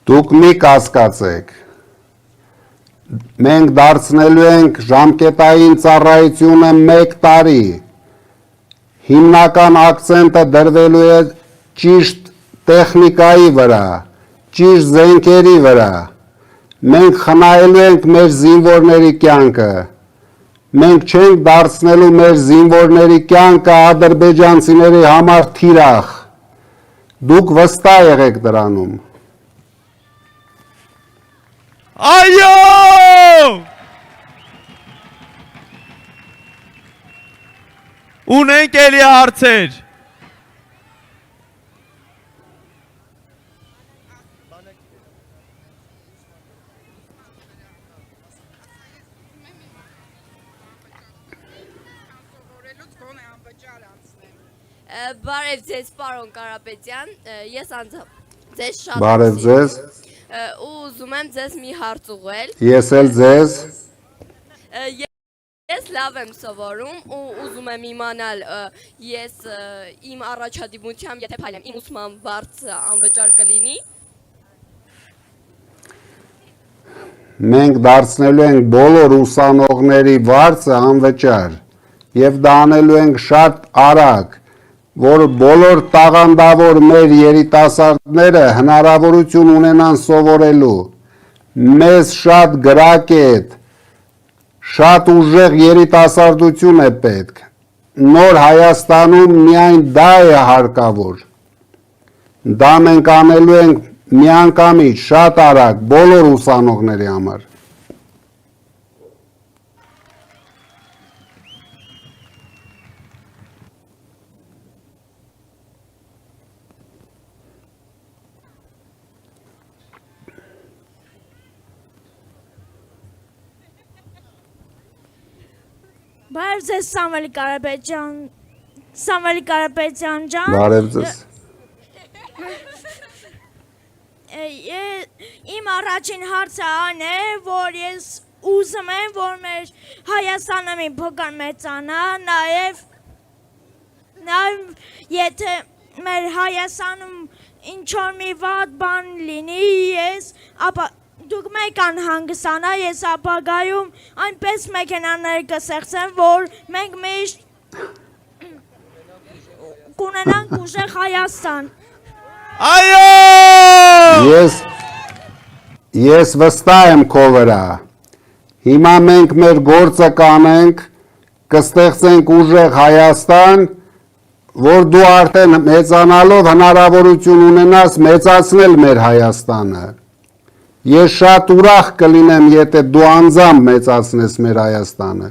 Դուք մի կասկածեք, մենք դարձնելու ենք ժամկետային ծառայությունը 1 տարի, հիմնական ակցենտը դրվելու է ճիշտ տեխնիկայի վրա, ճիշտ զենքերի վրա, մենք խնայելու ենք մեր զինվորների կյանքը, մենք չենք դարձնելու մեր զինվորների կյանքը ադրբեջանցիների համար թիրախ, դուք վստահ եղեք դրանում։ Այո! Ունենք էլի հարցեր։ Բարև ձեզ, պարոն Կարապետյան, ես ձեզ շատ Բարև ձեզ, ու ուզում եմ ձեզ մի հարց ուղղել։ ես էլ ձեզ, Ես լավ եմ սովորում ու ուզում եմ իմանալ ես իմ առաջադիմությամբ, եթե փայլեմ, իմ ուսման վարձը անվճար կլինի։ մենք դարձնելու ենք բոլոր ուսանողների վարձը անվճար և դա անելու ենք շատ արագ, որ բոլոր տաղանդավոր մեր երիտասարդները հնարավորություն ունենան սովորելու, մեզ շատ գրակետ, շատ ուժեղ երիտասարդություն է պետք, նոր Հայաստանում միայն դա է հարկավոր, դա մենք անելու ենք միանգամից շատ արագ բոլոր ուսանողների համար։ Բարև ձեզ Սամվելի Կարապետյան ջան։ Բարև ձեզ։ Իմ առաջին հարցը այն է, որ ես ուզում եմ, որ մեր Հայաստանը մի փոքր մեծանա, նաև եթե մեր Հայաստանում ինչ-որ մի վատ բան լինի, ապա դուք մեկ անհանգստանա, ես ապագայում այնպես մեքենաներ կստեղծեմ, որ մենք միշտ կունենանք ուժեղ Հայաստան։ Այո! Ես վստահ եմ քո վրա, հիմա մենք մեր գործը կանենք, կստեղծենք ուժեղ Հայաստան, որ դու արդեն մեծանալով հնարավորություն ունենաս մեծացնել մեր Հայաստանը։ Ես շատ ուրախ կլինեմ, եթե դու անձամբ մեծացնես մեր Հայաստանը։